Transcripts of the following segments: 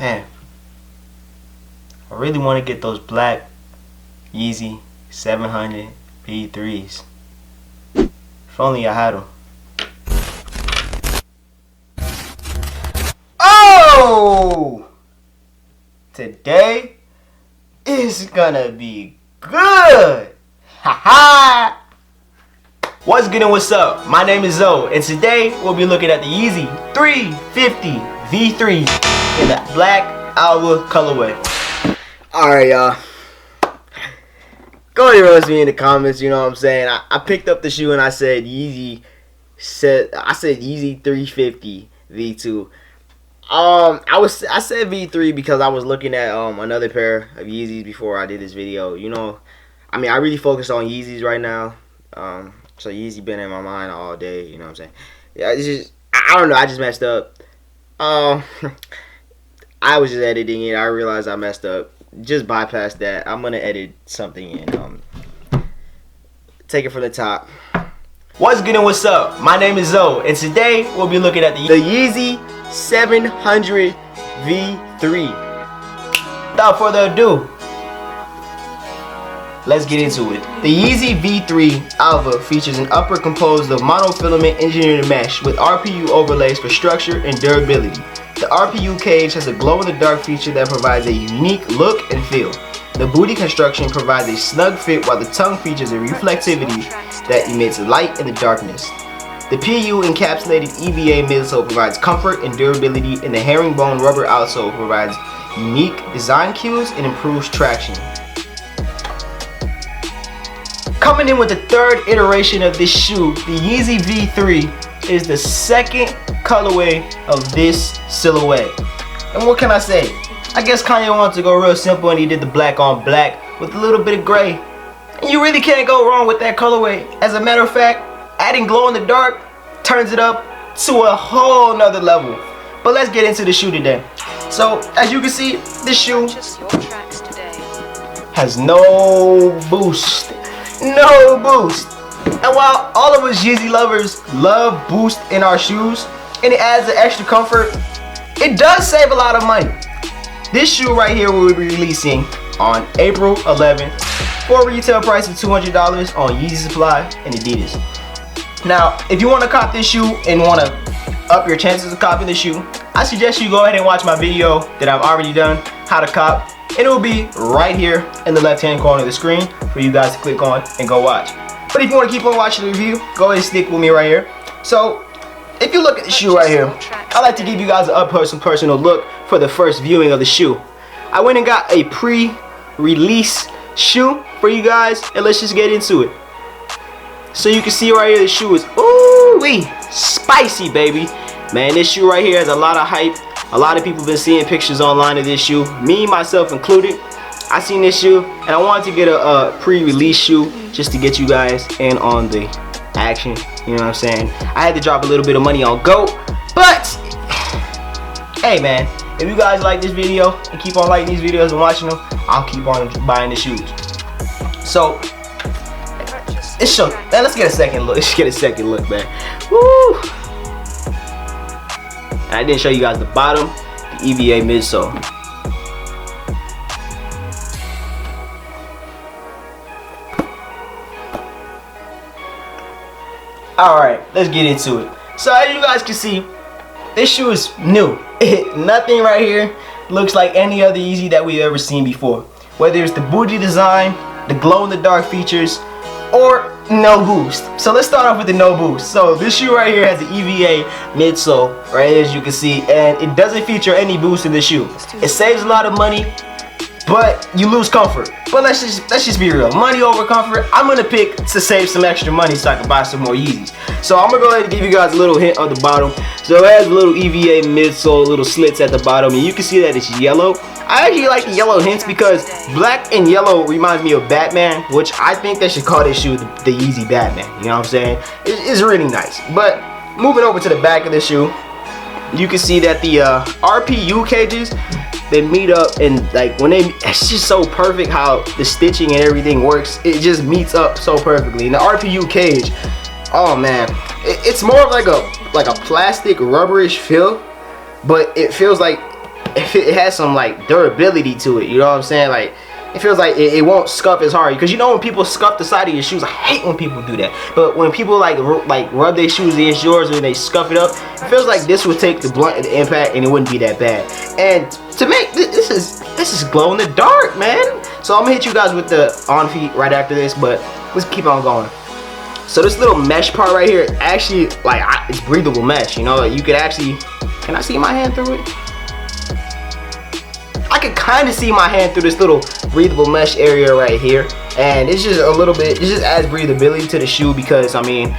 Man, I really want to get those black Yeezy 700 V3s. If only I had them. Oh! Today is gonna be good! Haha! What's good and what's up? My name is Zoe, and today we'll be looking at the Yeezy 350 V3 in the black Alvah colorway. Alright, y'all. Go ahead and roast me in the comments, you know what I'm saying? I picked up the shoe and I said Yeezy 350 V2. I said V3 because I was looking at another pair of Yeezys before I did this video. You know, I mean, I really focus on Yeezys right now. So Yeezy been in my mind all day, you know what I'm saying? Yeah, it's just, I don't know, I just messed up. I was just editing it. I realized I messed up. Just bypass that. I'm gonna edit something and take it from the top. What's good and what's up? My name is Zoe, and today we'll be looking at the Yeezy 700 V3. Without further ado, let's get into it. The Yeezy V3 Alvah features an upper composed of monofilament engineered mesh with RPU overlays for structure and durability. The RPU cage has a glow-in-the-dark feature that provides a unique look and feel. The booty construction provides a snug fit, while the tongue features a reflectivity that emits light in the darkness. The PU encapsulated EVA midsole provides comfort and durability, and the herringbone rubber outsole provides unique design cues and improves traction. Coming in with the third iteration of this shoe, the Yeezy V3 is the second colorway of this silhouette. And what can I say? I guess Kanye wanted to go real simple and he did the black on black with a little bit of gray. And you really can't go wrong with that colorway. As a matter of fact, adding glow in the dark turns it up to a whole nother level. But let's get into the shoe today. So as you can see, this shoe has no boost. No boost. And while all of us Yeezy lovers love boost in our shoes and it adds an extra comfort, it does save a lot of money. This shoe right here will be releasing on April 11th for a retail price of $200 on Yeezy Supply and Adidas. Now, if you want to cop this shoe and want to up your chances of copying the shoe, I suggest you go ahead and watch my video that I've already done, how to cop, and it will be right here in the left-hand corner of the screen for you guys to click on and go watch. But if you want to keep on watching the review, go ahead and stick with me right here. So, if you look at the shoe right here, I like to give you guys an up-close and personal look for the first viewing of the shoe. I went and got a pre-release shoe for you guys, and let's just get into it. So you can see right here, the shoe is ooh-wee, spicy, baby. Man, this shoe right here has a lot of hype. A lot of people have been seeing pictures online of this shoe, me, myself included. I seen this shoe, and I wanted to get a pre-release shoe just to get you guys in on the action. You know what I'm saying? I had to drop a little bit of money on GOAT, but hey man, if you guys like this video and keep on liking these videos and watching them, I'll keep on buying the shoes. So let's get a second look. Let's get a second look, man. Woo! And I didn't show you guys the bottom, the EVA midsole. Alright, let's get into it. So as you guys can see, this shoe is new. Nothing right here looks like any other Yeezy that we've ever seen before. Whether it's the booty design, the glow in the dark features, or no boost. So let's start off with the no boost. So this shoe right here has the EVA midsole, right here, as you can see, and it doesn't feature any boost in the shoe. It saves a lot of money, but you lose comfort. But let's just be real. Money over comfort. I'm gonna pick to save some extra money so I can buy some more Yeezys. So I'm gonna go ahead and give you guys a little hint on the bottom. So it has a little EVA midsole, little slits at the bottom, and you can see that it's yellow. I actually like the yellow hints because black and yellow reminds me of Batman, which I think they should call this shoe the Yeezy Batman. You know what I'm saying? It's really nice. But moving over to the back of the shoe, you can see that the RPU cages, they meet up, and like when it's just so perfect how the stitching and everything works. It just meets up so perfectly. And the RPU cage, oh man, it's more of like a plastic rubberish feel, but it feels like it has some like durability to it. You know what I'm saying? Like, it feels like it won't scuff as hard, because you know when people scuff the side of your shoes, I hate when people do that. But when people like rub their shoes against yours and they scuff it up, it feels like this would take the blunt of the impact and it wouldn't be that bad. And to make this is glow in the dark, man. So I'm gonna hit you guys with the on feet right after this, but let's keep on going. So this little mesh part right here, actually, like, it's breathable mesh. You know, you could actually, can I see my hand through it? I can kind of see my hand through this little breathable mesh area right here, and it's just a little bit, it just adds breathability to the shoe, because I mean,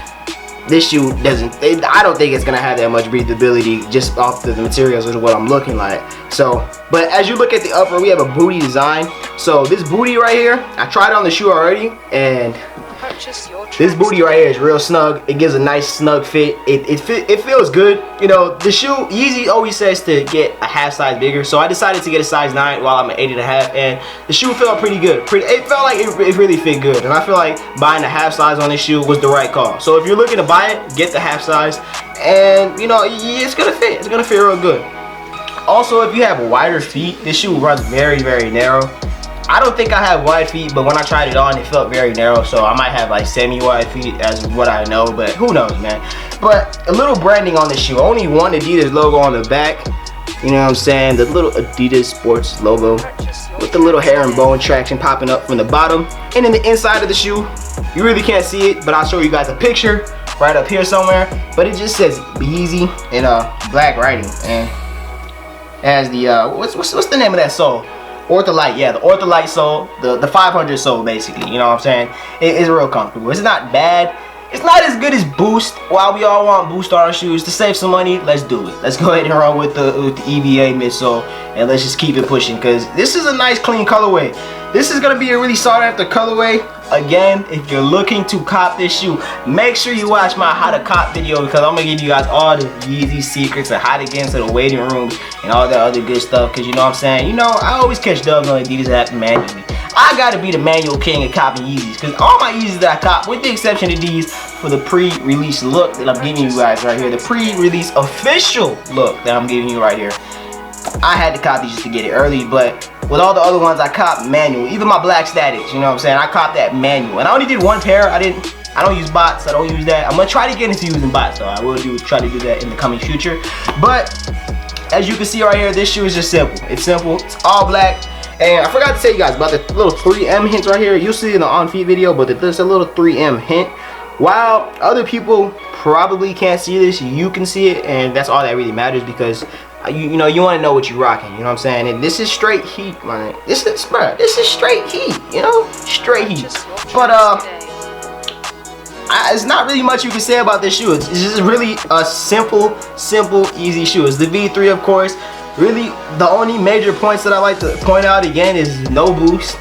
this shoe doesn't, I don't think it's gonna have that much breathability just off the materials is what I'm looking like. So, but as you look at the upper, we have a booty design. So this booty right here, I tried on the shoe already, and this booty right here is real snug. It gives a nice snug fit. It feels good. You know, the shoe, Yeezy always says to get a half size bigger, so I decided to get a size 9 while I'm an 8.5, and the shoe felt pretty good. It felt like it really fit good, and I feel like buying a half size on this shoe was the right call. So if you're looking to buy it, get the half size, and you know, it's gonna fit. It's gonna fit real good. Also, if you have wider feet, this shoe runs very, very narrow. I don't think I have wide feet, but when I tried it on, it felt very narrow, so I might have like semi-wide feet as what I know, but who knows, man. But a little branding on the shoe. Only one Adidas logo on the back, you know what I'm saying? The little Adidas Sports logo with the little herringbone traction popping up from the bottom. And in the inside of the shoe, you really can't see it, but I'll show you guys a picture right up here somewhere. But it just says Yeezy in black writing, and it has the what's the name of that sole? Ortholite, yeah, the Ortholite sole, the 500 sole, basically. You know what I'm saying? It's real comfortable. It's not bad. It's not as good as Boost. While we all want Boost on our shoes, to save some money, let's do it. Let's go ahead and run with the EVA midsole, and let's just keep it pushing, because this is a nice clean colorway. This is gonna be a really sought after colorway. Again, if you're looking to cop this shoe, make sure you watch my how to cop video, because I'm gonna give you guys all the Yeezy secrets and how to get into the waiting rooms and all that other good stuff. Because you know what I'm saying, you know, I always catch dubs on Adidas app manually. I gotta be the manual king of copying Yeezys, because all my Yeezys that I cop, with the exception of these for the pre-release look that I'm giving you guys right here, the pre-release official look that I'm giving you right here, I had to cop these just to get it early. But with all the other ones, I cop manual. Even my black statics, you know what I'm saying, I cop that manual. And I only did one pair. I don't use bots. I don't use that. I'm gonna try to get into using bots, though. I will try to do that in the coming future. But as you can see right here, this shoe is just simple. It's simple. It's all black. And I forgot to tell you guys about the little 3M hint right here. You'll see it in the on feet video, but there's a little 3M hint. While other people probably can't see this, you can see it, and that's all that really matters, because you know, you want to know what you're rocking. You know what I'm saying? And this is straight heat, man. This is straight heat. You know, straight heat. But it's not really much you can say about this shoe. It's just really a simple, easy shoe. It's the V3, of course. Really, the only major points that I like to point out again is no boost.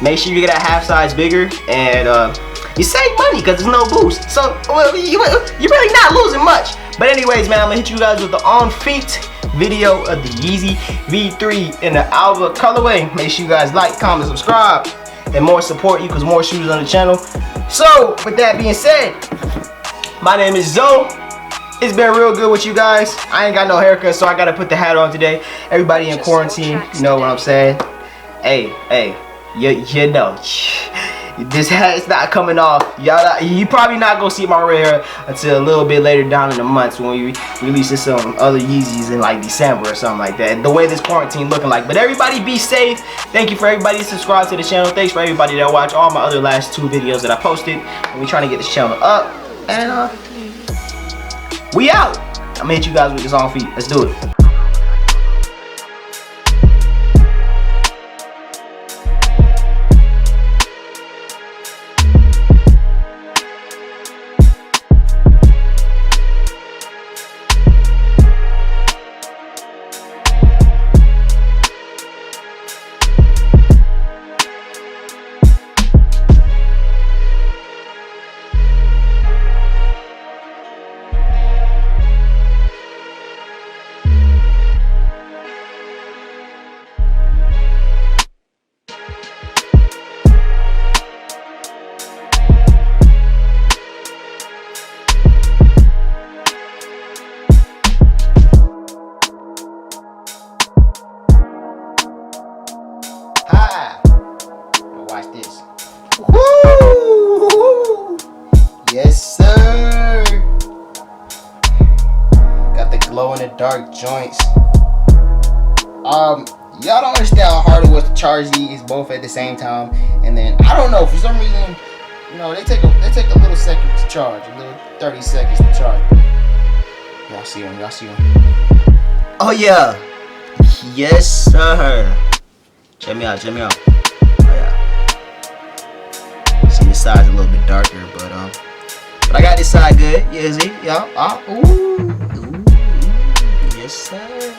Make sure you get a half size bigger, and you save money because there's no boost. So well, you're really not losing much. But anyways, man, I'm gonna hit you guys with the on feet video of the Yeezy V3 in the Alvah colorway. Make sure you guys like, comment, subscribe, and more support equals more shoes on the channel. So with that being said, my name is Zoe. It's been real good with you guys. I ain't got no haircut, so I gotta put the hat on today. Everybody in quarantine, you know what I'm saying? Hey, you know, this hat is not coming off. You probably not gonna see my red hair until a little bit later down in the months when we release some other Yeezys in like December or something like that. The way this quarantine looking like. But everybody be safe. Thank you for everybody subscribe to the channel. Thanks for everybody that watched all my other last 2 videos that I posted. And we trying to get this channel up. And we out. I'm gonna hit you guys with this on feet. Let's do it. dark joints. Y'all don't understand how hard it was to charge these both at the same time. And then I don't know, for some reason, you know, they take a little second to charge, a little 30 seconds to charge. Y'all see them? Y'all see them? Oh yeah, yes sir. Check me out. Oh yeah. See, this side's a little bit darker, but I got this side good. Yeah, see, y'all. Ooh, yes sir.